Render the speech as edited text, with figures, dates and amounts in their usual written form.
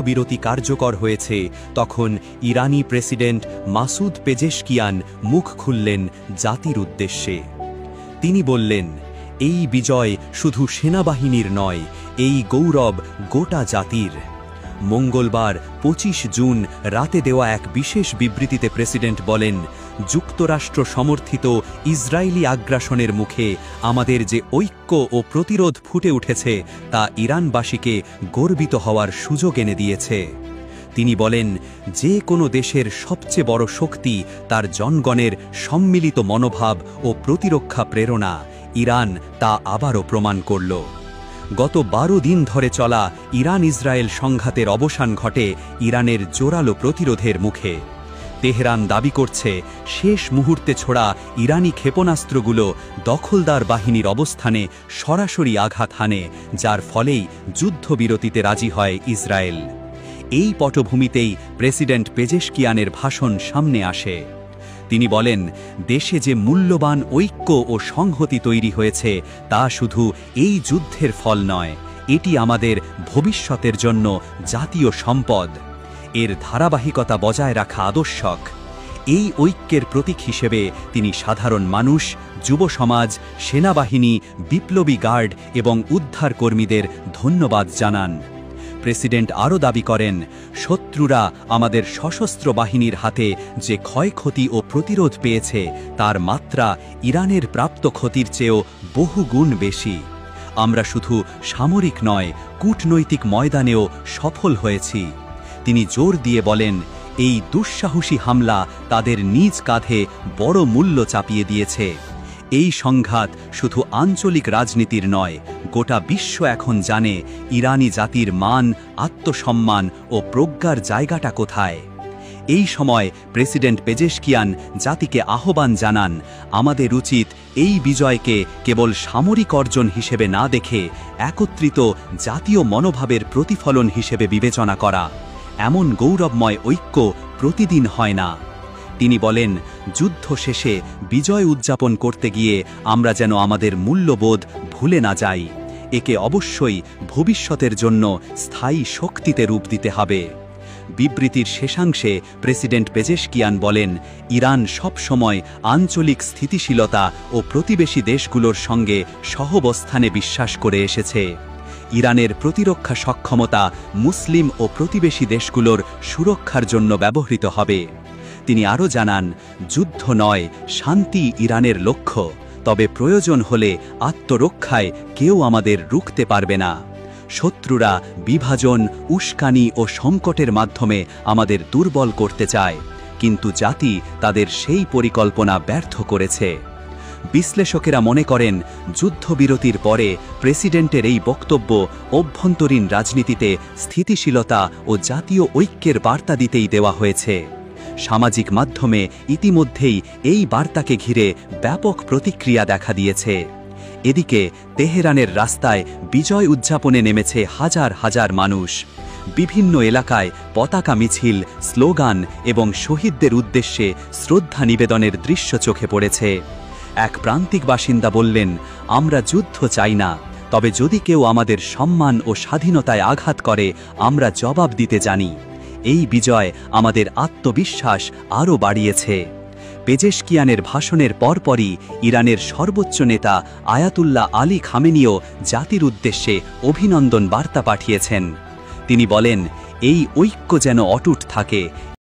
বিরতি কার্যকর হয়েছে তখন ইরানি প্রেসিডেন্ট মাসুদ পেজেশকিয়ান মুখ খুললেন জাতির উদ্দেশ্যে। তিনি বললেন, এই বিজয় শুধু সেনাবাহিনীর নয়, এই গৌরব গোটা জাতির। মঙ্গলবার ২৫ জুন রাতে দেওয়া এক বিশেষ বিবৃতিতে প্রেসিডেন্ট বলেন, যুক্তরাষ্ট্র সমর্থিত ইসরায়েলি আগ্রাসনের মুখে আমাদের যে ঐক্য ও প্রতিরোধ ফুটে উঠেছে তা ইরানবাসীকে গর্বিত হওয়ার সুযোগ এনে দিয়েছে। তিনি বলেন, যে কোনো দেশের সবচেয়ে বড় শক্তি তার জনগণের সম্মিলিত মনোভাব ও প্রতিরক্ষা প্রেরণা। ইরান তা আবারও প্রমাণ করল। গত ১২ দিন ধরে চলা ইরান ইসরায়েল সংঘাতের অবসান ঘটে ইরানের জোরালো প্রতিরোধের মুখে। তেহরান দাবি করছে, শেষ মুহূর্তে ছোড়া ইরানি ক্ষেপণাস্ত্রগুলো দখলদার বাহিনীর অবস্থানে সরাসরি আঘাত হানে, যার ফলেই যুদ্ধবিরতিতে রাজি হয় ইসরায়েল। এই পটভূমিতেই প্রেসিডেন্ট পেজেশকিয়ানের ভাষণ সামনে আসে। তিনি বলেন, দেশে যে মূল্যবান ঐক্য ও সংহতি তৈরি হয়েছে তা শুধু এই যুদ্ধের ফল নয়, এটি আমাদের ভবিষ্যতের জন্য জাতীয় সম্পদ। এর ধারাবাহিকতা বজায় রাখা আবশ্যক। এই ঐক্যের প্রতীক হিসেবে তিনি সাধারণ মানুষ, যুব সমাজ, সেনাবাহিনী, বিপ্লবী গার্ড এবং উদ্ধারকর্মীদের ধন্যবাদ জানান। প্রেসিডেন্ট আরও দাবি করেন, শত্রুরা আমাদের সশস্ত্র বাহিনীর হাতে যে ক্ষয়ক্ষতি ও প্রতিরোধ পেয়েছে তার মাত্রা ইরানের প্রাপ্ত ক্ষতির চেয়েও বহু গুণ বেশি। আমরা শুধু সামরিক নয়, কূটনৈতিক ময়দানেও সফল হয়েছি। তিনি জোর দিয়ে বলেন, এই দুঃসাহসী হামলা তাদের নিজ কাঁধে বড় মূল্য চাপিয়ে দিয়েছে। এই সংঘাত শুধু আঞ্চলিক রাজনীতির নয়, গোটা বিশ্ব এখন জানে ইরানি জাতির মান, আত্মসম্মান ও প্রজ্ঞার জায়গাটা কোথায়। এই সময় প্রেসিডেন্ট পেজেশকিয়ান জাতিকে আহ্বান জানান, আমাদের উচিত এই বিজয়কে কেবল সামরিক অর্জন হিসেবে না দেখে একত্রিত জাতীয় মনোভাবের প্রতিফলন হিসেবে বিবেচনা করা। এমন গৌরবময় ঐক্য প্রতিদিন হয় না। তিনি বলেন, যুদ্ধ শেষে বিজয় উদযাপন করতে গিয়ে আমরা যেন আমাদের মূল্যবোধ ভুলে না যাই। একে অবশ্যই ভবিষ্যতের জন্য স্থায়ী শক্তিতে রূপ দিতে হবে। বিবৃতির শেষাংশে প্রেসিডেন্ট পেজেশকিয়ান বলেন, ইরান সবসময় আঞ্চলিক স্থিতিশীলতা ও প্রতিবেশী দেশগুলোর সঙ্গে সহাবস্থানে বিশ্বাস করে এসেছে। ইরানের প্রতিরক্ষা সক্ষমতা মুসলিম ও প্রতিবেশী দেশগুলোর সুরক্ষার জন্য ব্যবহৃত হবে। তিনি আরও জানান, যুদ্ধ নয়, শান্তি ইরানের লক্ষ্য, তবে প্রয়োজন হলে আত্মরক্ষায় কেউ আমাদের রুখতে পারবে না। শত্রুরা বিভাজন, উস্কানি ও সংকটের মাধ্যমে আমাদের দুর্বল করতে চায়, কিন্তু জাতি তাদের সেই পরিকল্পনা ব্যর্থ করেছে। বিশ্লেষকেরা মনে করেন, যুদ্ধবিরতির পরে প্রেসিডেন্টের এই বক্তব্য অভ্যন্তরীণ রাজনীতিতে স্থিতিশীলতা ও জাতীয় ঐক্যের বার্তা দিতেই দেওয়া হয়েছে। সামাজিক মাধ্যমে ইতিমধ্যেই এই বার্তাকে ঘিরে ব্যাপক প্রতিক্রিয়া দেখা দিয়েছে। এদিকে তেহরানের রাস্তায় বিজয় উদযাপনে নেমেছে হাজার হাজার মানুষ। বিভিন্ন এলাকায় পতাকা মিছিল, স্লোগান এবং শহীদদের উদ্দেশ্যে শ্রদ্ধা নিবেদনের দৃশ্য চোখে পড়েছে। এক প্রান্তিক বাসিন্দা বললেন, আমরা যুদ্ধ চাই না, তবে যদি কেউ আমাদের সম্মান ও স্বাধীনতায় আঘাত করে আমরা জবাব দিতে জানি। এই বিজয় আমাদের আত্মবিশ্বাস আরও বাড়িয়েছে। পেজেশকিয়ানের ভাষণের পরপরই ইরানের সর্বোচ্চ নেতা আয়াতুল্লাহ আলী খামেনিও জাতির উদ্দেশ্যে অভিনন্দন বার্তা পাঠিয়েছেন। তিনি বলেন, এই ঐক্য যেন অটুট থাকে।